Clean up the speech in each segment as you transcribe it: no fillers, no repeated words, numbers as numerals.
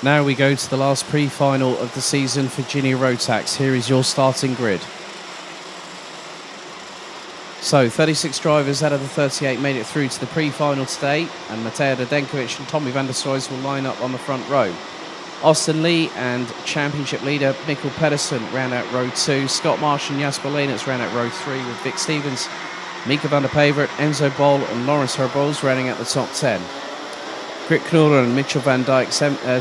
Now we go to the last pre-final of the season for Gini Rotax. Here is your starting grid. So 36 drivers out of the 38 made it through to the pre-final today, and Mateo Radenkovic and Tommy van der Stroys will line up on the front row. Austin Lee and championship leader Mikkel Pedersen round out row 2. Scott Marsh and Jasper Leenerts round out row 3 with Vic Stevens, Mika van der Pavert, Enzo Bol and Lawrence Herbols rounding out the top 10. Grit Knoller and Mitchell van Dijk,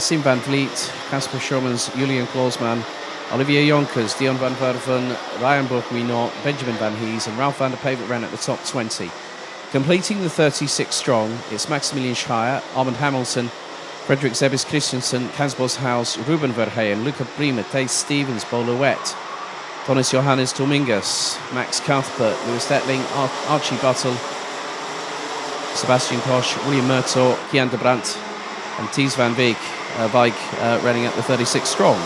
Sim van Vliet, Casper Schurmans, Julian Klausman, Olivier Jonkers, Dion van Verven, Ryan Bourguignon, Benjamin Van Hees and Ralph van der Pavert ran at the top 20. Completing the 36 strong, it's Maximilian Schreier, Armand Hamilton, Frederik Zebis Christensen, Casbos House, Ruben Verheyen, Luca Prima, Thijs Stevens, Boluet, Tonis Johannes Dominguez, Max Cuthbert, Lewis Detling, Archie Buttle, Sebastian Koch, William Murtaugh, Kian de Brandt and Thies van Wijk running at the 36 strong.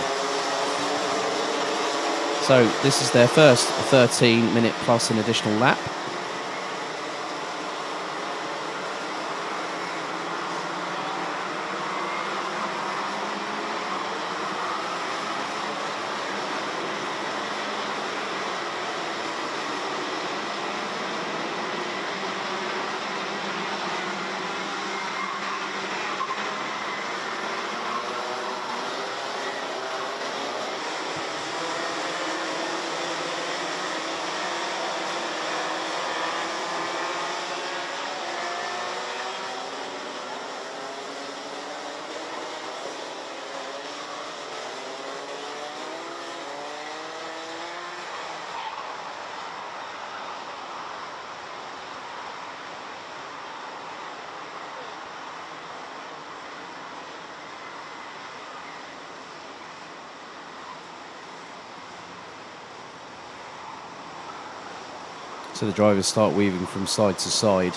So this is their first 13-minute plus an additional lap. So the drivers start weaving from side to side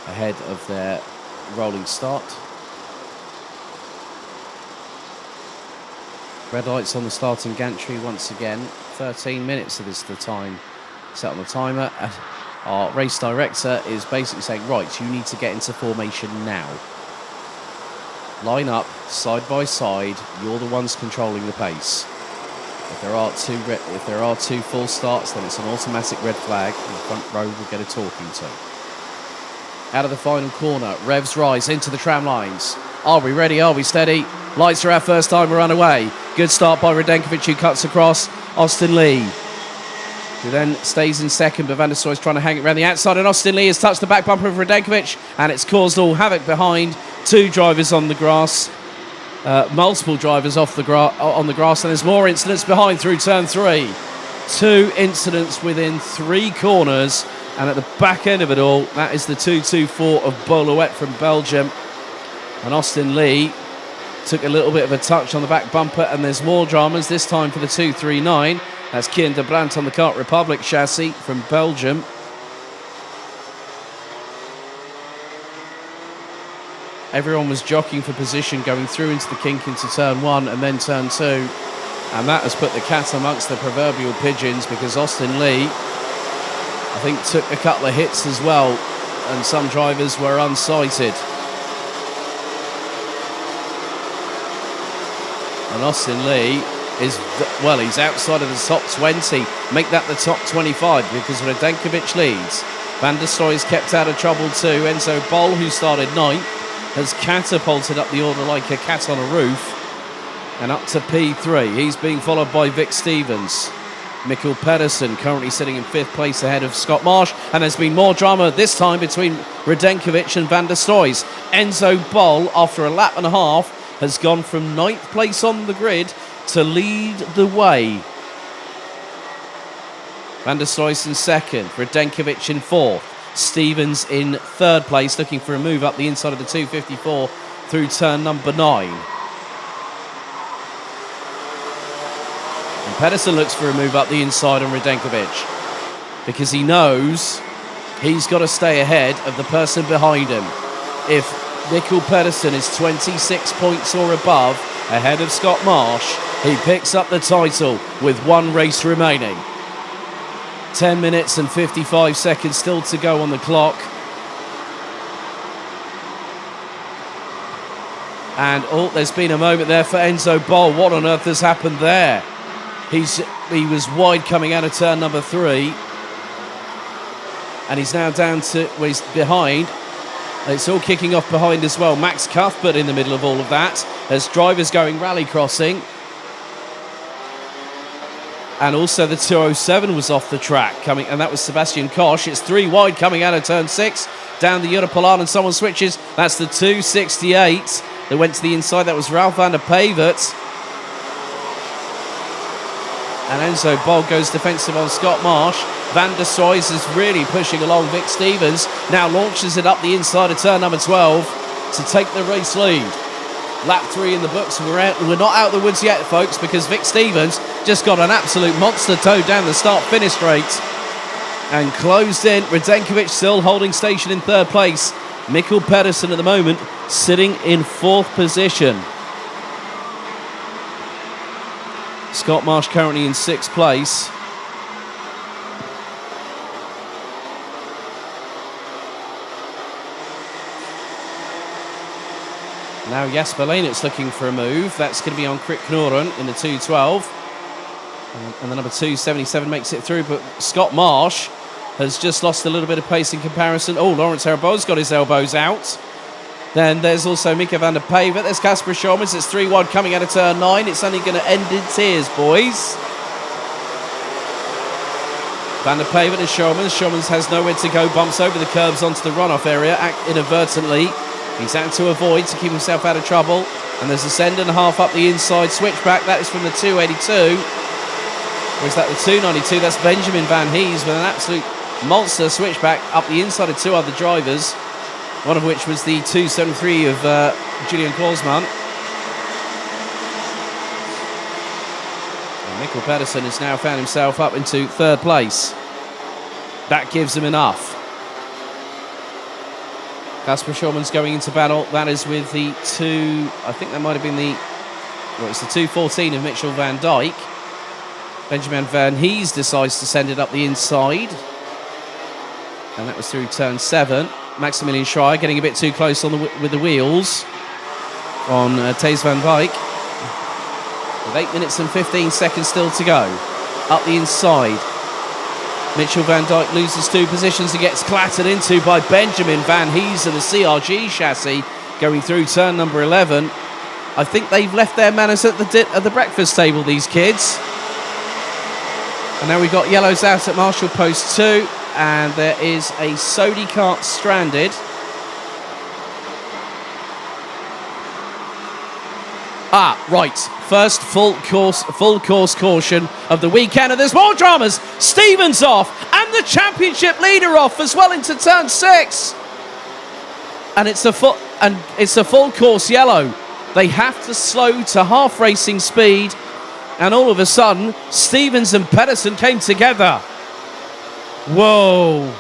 ahead of their rolling start. Red lights on the starting gantry once again. 13 minutes of this the time set on the timer. Our race director is basically saying, right, you need to get into formation now. Line up side by side. You're the ones controlling the pace. If there are two full starts, then it's an automatic red flag, and the front row will get a talking to. Out of the final corner, revs rise into the tram lines. Are we ready? Are we steady? Lights are our first time we're underway. Good start by Radenkovic, who cuts across. Austin Lee, who then stays in second, but Van der Stroy is trying to hang it around the outside, and Austin Lee has touched the back bumper of Radenkovic, and it's caused all havoc behind. Two drivers on the grass. Multiple drivers on the grass, and there's more incidents behind through turn 3. Two incidents within 3 corners, and at the back end of it all, that is the 224 of Boluet from Belgium. And Austin Lee took a little bit of a touch on the back bumper, and there's more dramas, this time for the 239. That's Kian de Brandt on the Kart Republic chassis from Belgium. Everyone was jockeying for position going through into the kink into turn 1 and then turn 2. And that has put the cat amongst the proverbial pigeons, because Austin Lee, I think, took a couple of hits as well, and some drivers were unsighted. And Austin Lee he's outside of the top 20. Make that the top 25, because Radenkovic leads. Van der Stroy is kept out of trouble too. Enzo Bol, who started 9th, has catapulted up the order like a cat on a roof and up to P3. He's being followed by Vic Stevens. Mikkel Pedersen currently sitting in 5th place ahead of Scott Marsh, and there's been more drama this time between Radenkovic and Van der Stroy. Enzo Bol, after a lap and a half, has gone from 9th place on the grid to lead the way. Van der Stroy in 2nd, Radenkovic in 4th. Stevens in 3rd place, looking for a move up the inside of the 254 through turn number 9. And Pedersen looks for a move up the inside on Radenkovic, because he knows he's got to stay ahead of the person behind him. If Mikkel Pedersen is 26 points or above ahead of Scott Marsh, he picks up the title with 1 race remaining. 10 minutes and 55 seconds still to go on the clock. And there's been a moment there for Enzo Bol. What on earth has happened there? He was wide coming out of turn number 3. And he's now down to, well, he's behind. It's all kicking off behind as well. Max Cuthbert in the middle of all of that. There's drivers going rally crossing. And also the 207 was off the track coming, and that was Sebastian Koch. It's 3 wide coming out of turn 6. Down the Europolan, and someone switches. That's the 268 that went to the inside. That was Ralph van der Pavert. And Enzo Bol goes defensive on Scott Marsh. Van der Soys is really pushing along Vic Stevens. Now launches it up the inside of turn number 12 to take the race lead. Lap 3 in the books. We're not out of the woods yet, folks, because Vic Stevens just got an absolute monster tow down the start-finish straight and closed in. Radenkovic still holding station in 3rd place. Mikkel Pedersen at the moment sitting in 4th position. Scott Marsh currently in 6th place. Now Jasper Leenert's looking for a move. That's going to be on Krik Knoren in the 212. And the number 277 makes it through, but Scott Marsh has just lost a little bit of pace in comparison. Oh, Lawrence Herabaud's got his elbows out. Then there's also Mika van der Pavert. There's Casper Schomans. It's 3 wide coming out of turn 9. It's only going to end in tears, boys. Van der Pavert and Schomans. Schomans has nowhere to go. Bumps over the curbs onto the runoff area inadvertently. He's out to avoid to keep himself out of trouble. And there's a send and a half up the inside switchback. That is from the 282. Or is that the 292? That's Benjamin Van Hees with an absolute monster switchback up the inside of 2 other drivers. One of which was the 273 of Julian Klausmann. And Mikkel Pedersen has now found himself up into 3rd place. That gives him enough. Casper Schomans going into battle. That is with the I think that might have been it's the 214 of Mitchell van Dijk. Benjamin Van Hees decides to send it up the inside. And that was through turn 7. Maximilian Schreier getting a bit too close with the wheels on Thijs van Dijk. With 8 minutes and 15 seconds still to go. Up the inside. Mitchell van Dijk loses 2 positions and gets clattered into by Benjamin Van Hees and the CRG chassis going through turn number 11. I think they've left their manners at the breakfast table, these kids. And now we've got yellows out at Marshall Post 2, and there is a Sodi kart stranded. Right. First full course caution of the weekend, and there's more dramas. Stevens off, and the championship leader off as well into turn 6. And it's a full course yellow. They have to slow to half racing speed, and all of a sudden, Stevens and Pedersen came together. Whoa!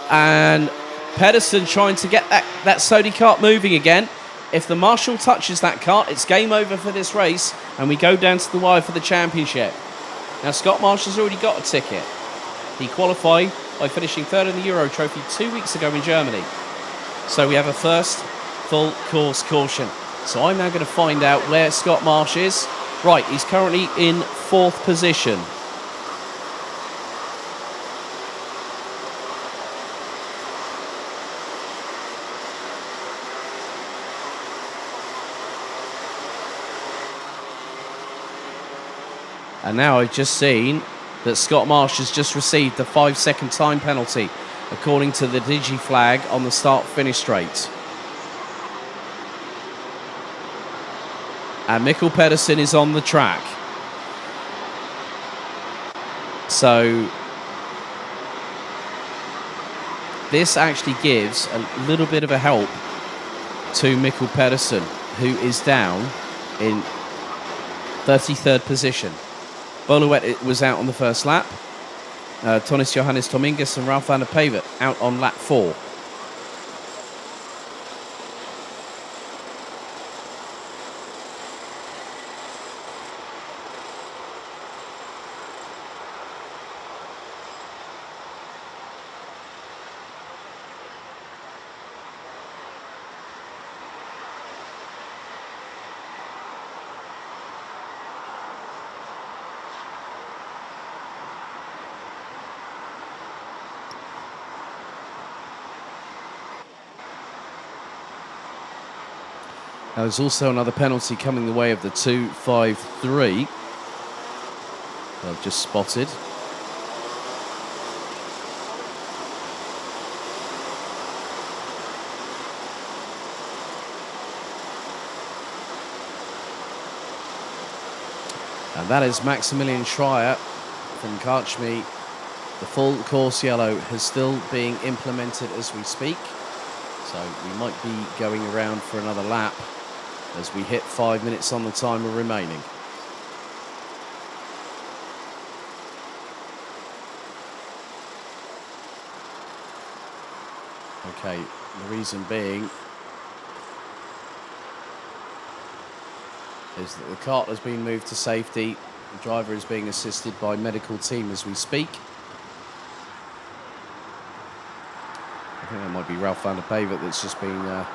And Pedersen trying to get that Sodi kart moving again. If the marshal touches that kart, it's game over for this race, and we go down to the wire for the championship. Now, Scott Marsh has already got a ticket. He qualified by finishing 3rd in the Euro Trophy 2 weeks ago in Germany. So we have a first full course caution. So I'm now going to find out where Scott Marsh is. Right, he's currently in 4th position. And now I've just seen that Scott Marsh has just received the 5-second time penalty, according to the Digi flag on the start-finish straight. And Mikkel Pedersen is on the track. So this actually gives a little bit of a help to Mikkel Pedersen, who is down in 33rd position. Boluet was out on the first lap. Tonis Johannes Tomingus and Ralph van der Pavert out on lap 4. Now, there's also another penalty coming the way of the 253. I've just spotted. And that is Maximilian Schreier from Karchmi. The full course yellow is still being implemented as we speak. So we might be going around for another lap as we hit 5 minutes on the timer remaining. Okay, the reason being is that the cart has been moved to safety. The driver is being assisted by medical team as we speak. I think that might be Ralph van der Pavert that's just been...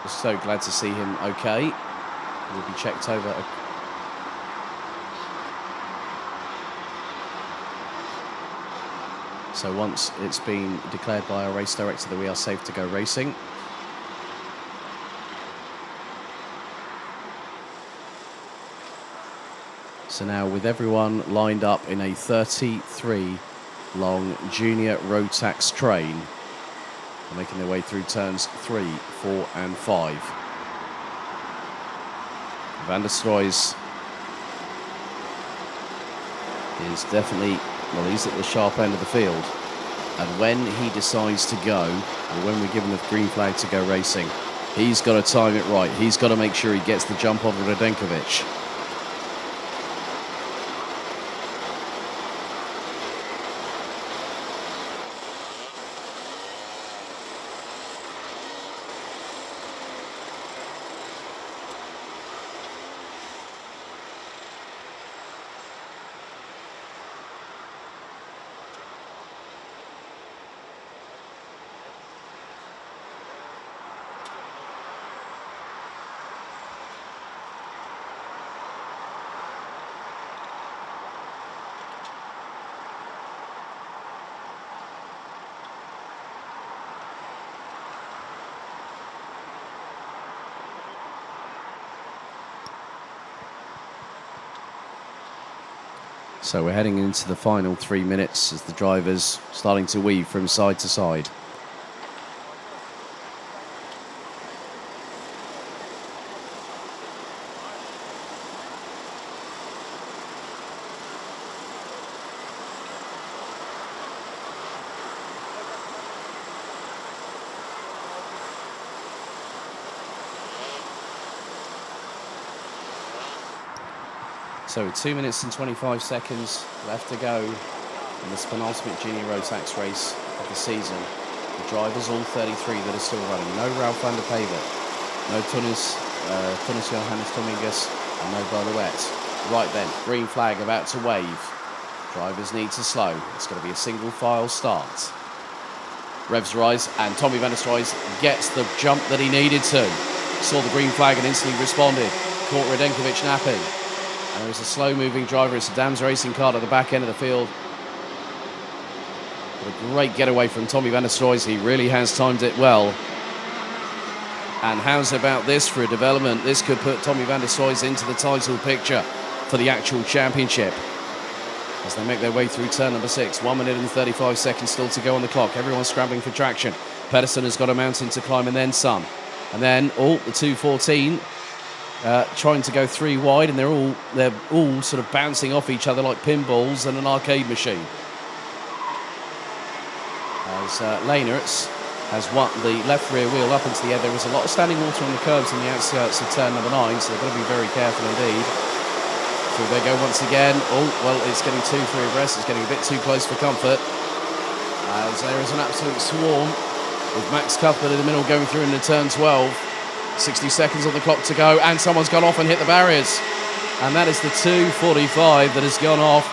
just so glad to see him okay. He'll be checked over. So once it's been declared by our race director that we are safe to go racing. So now with everyone lined up in a 33 long junior road tax train, they're making their way through turns 3, 4 and 5. Van der Stroys is definitely, well, he's at the sharp end of the field. And when he decides to go, or when we're given the green flag to go racing, he's got to time it right. He's got to make sure he gets the jump over Radenkovic. So we're heading into the final 3 minutes as the driver's starting to weave from side to side. So 2 minutes and 25 seconds left to go in this penultimate junior road tax race of the season. The drivers, all 33 that are still running. No Ralph van der Pavert, no Tunis Johannes Dominguez, and no Boluet. Right then, green flag about to wave. Drivers need to slow. It's going to be a single file start. Revs rise, and Tommy van der Stroys gets the jump that he needed to. Saw the green flag and instantly responded. Caught Radenkovic napping. And there's a slow-moving driver. It's a Dams racing car at the back end of the field. But a great getaway from Tommy van der Stroys. He really has timed it well. And how's about this for a development? This could put Tommy van der Stroys into the title picture for the actual championship. As they make their way through turn number 6. 1 minute and 35 seconds still to go on the clock. Everyone's scrambling for traction. Pedersen has got a mountain to climb and then some. And then, the 214... trying to go 3 wide, and they're all sort of bouncing off each other like pinballs and an arcade machine. As Lehnertz has the left rear wheel up into the air. There was a lot of standing water on the curbs on the outskirts of turn number 9, so they've got to be very careful indeed. Through they go once again. It's getting 2-3 abreast. It's getting a bit too close for comfort. As there is an absolute swarm with Max Cuthbert in the middle going through into turn 12. 60 seconds on the clock to go, and someone's gone off and hit the barriers. And that is the 245 that has gone off.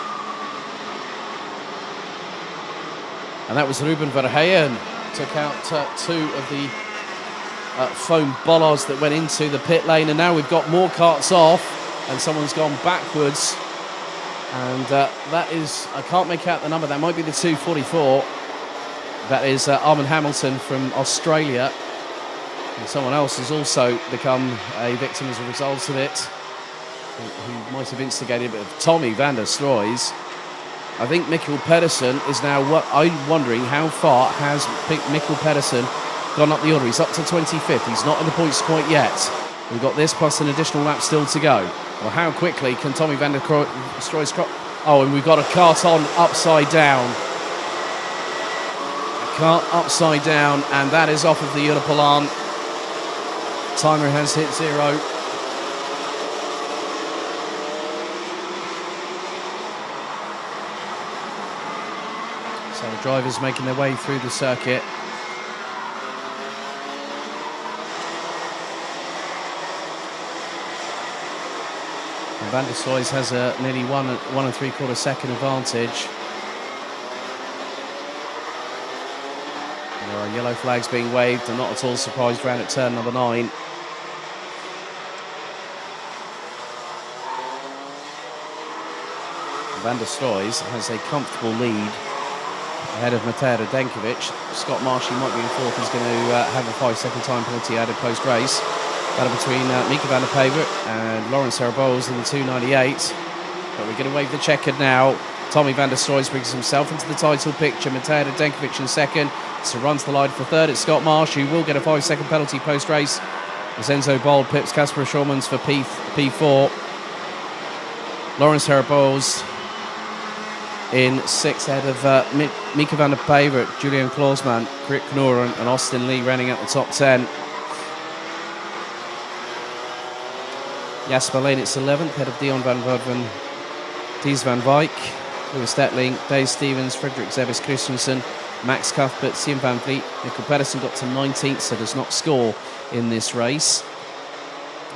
And that was Ruben Verheyen. Took out 2 of the foam bollards that went into the pit lane. And now we've got more carts off, and someone's gone backwards. And that is, I can't make out the number. That might be the 244. That is Armand Hamilton from Australia. And someone else has also become a victim as a result of it, who might have instigated a bit of Tommy van der Stroys. I think Mikkel Pedersen is now, I'm wondering how far has Mikkel Pedersen gone up the order. He's up to 25th. He's not in the points quite yet. We've got this plus an additional lap still to go. Well, how quickly can Tommy van der Stroys... Oh, and we've got a kart on upside down. A kart upside down, and that is off of the Europolan. Timer has hit 0. So the drivers making their way through the circuit. And Van der Stroys has a nearly 1 3/4 second advantage. And there are yellow flags being waved, and not at all surprised round at turn number 9. Van der Stroys has a comfortable lead ahead of Matej Radenkovic. Scott Marshall might be in fourth. He's going to have a 5-second time penalty added post-race. Battle between Mika van der Pavert and Lawrence Herabols in the 298. But we're going to wave the checkered now. Tommy van der Stroys brings himself into the title picture. Matej Radenkovic in second. So runs the line for third. It's Scott Marsh, who will get a 5-second penalty post-race. As Enzo Bold pips Kasper Schulmans for P4. Lawrence Herabols in sixth ahead of Mika van der Pavert, Julian Klausman, Grit Knorr and Austin Lee running at the top 10. Jasper Lane, it's 11th, head of Dion van Vodven, Thies van Wijk, Lewis Stetling, Dave Stevens, Frederick Zevis Christensen, Max Cuthbert, Sian van Vliet. Mikkel Pedersen got to 19th, so does not score in this race.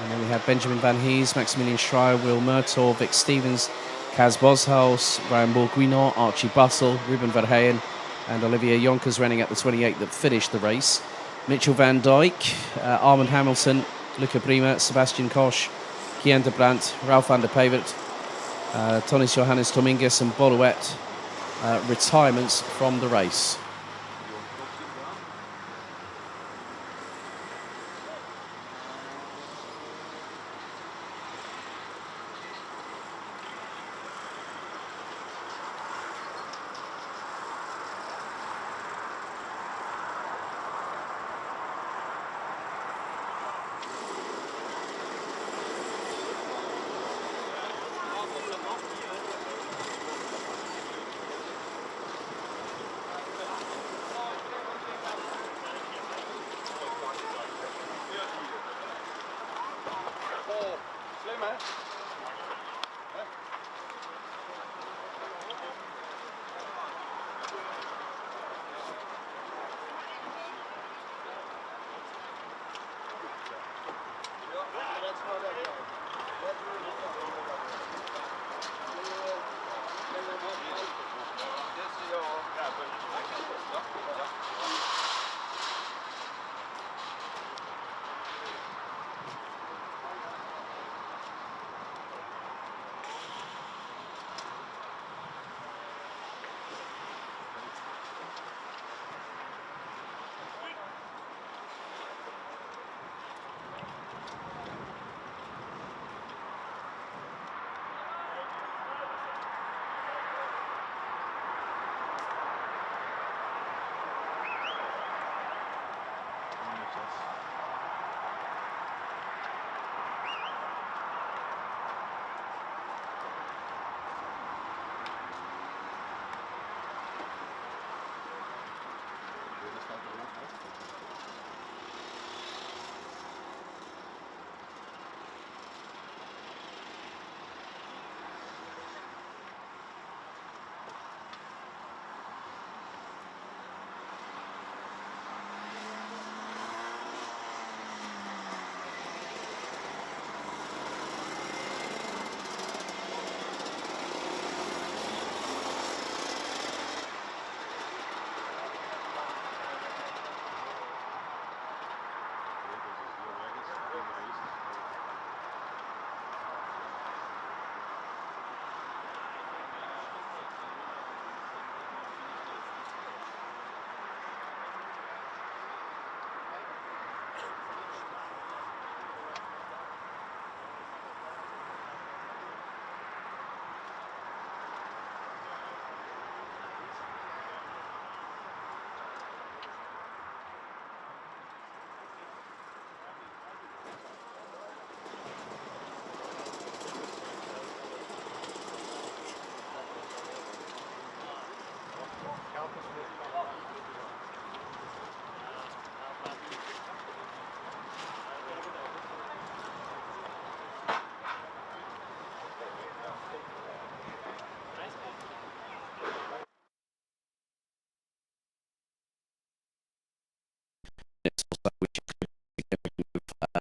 And then we have Benjamin Van Hees, Maximilian Schreier, Will Murtaugh, Vic Stevens, Kaz Boshuis, Ryan Bourguignon, Archie Bussell, Ruben Verheyen, and Olivier Jonkers running at the 28 that finished the race. Mitchell van Dijk, Armand Hamilton, Luca Prima, Sebastian Koch, Kian de Brandt, Ralph van der Pavert, Tonis Johannes Dominguez and Boluet retirements from the race.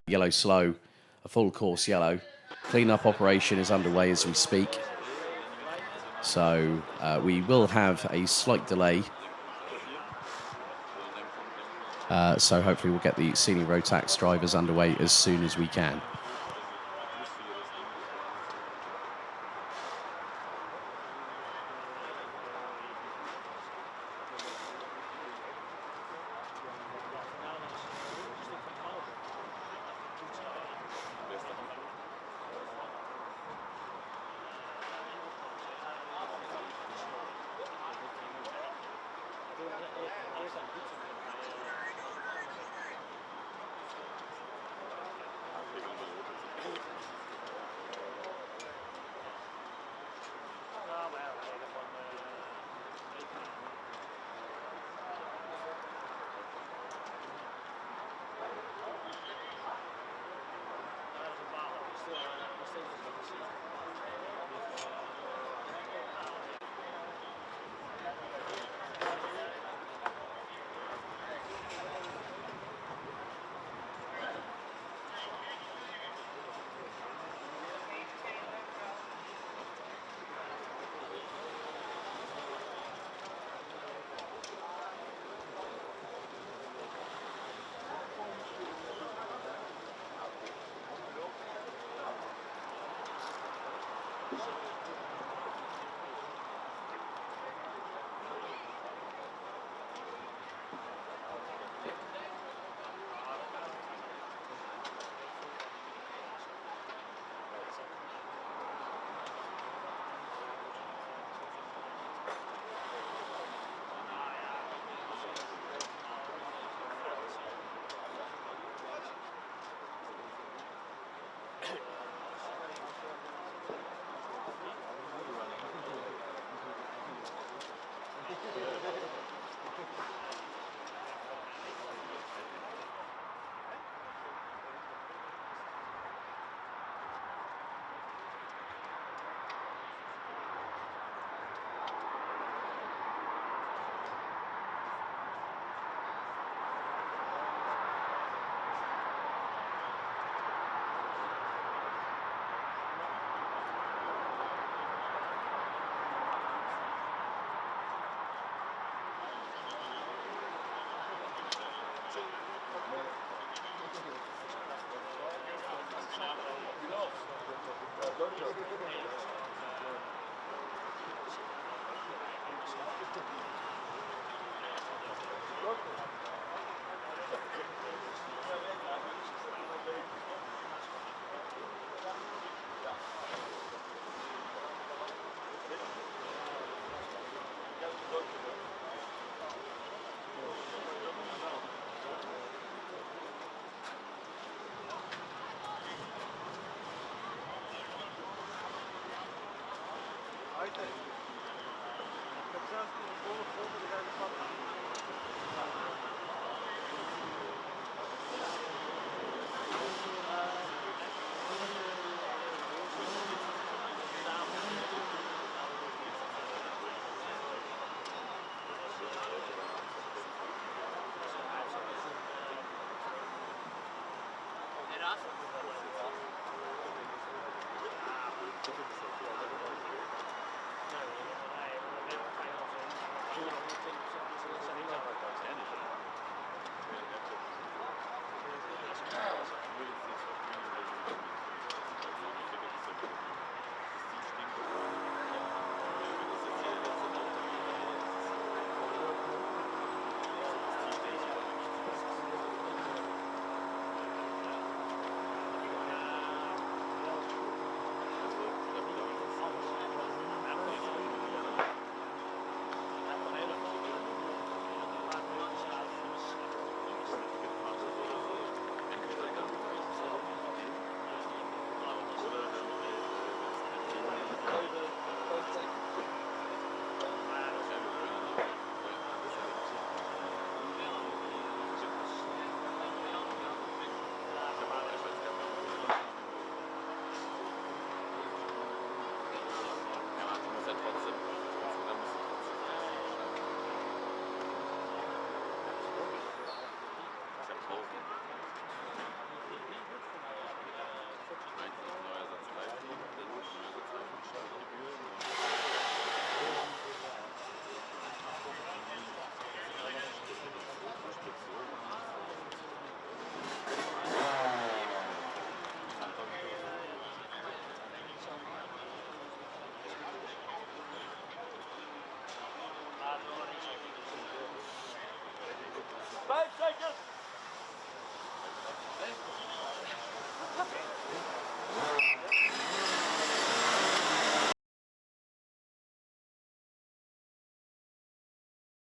yellow slow, a full course yellow. Clean-up operation is underway as we speak. So we will have a slight delay. So hopefully we'll get the senior road tax drivers underway as soon as we can.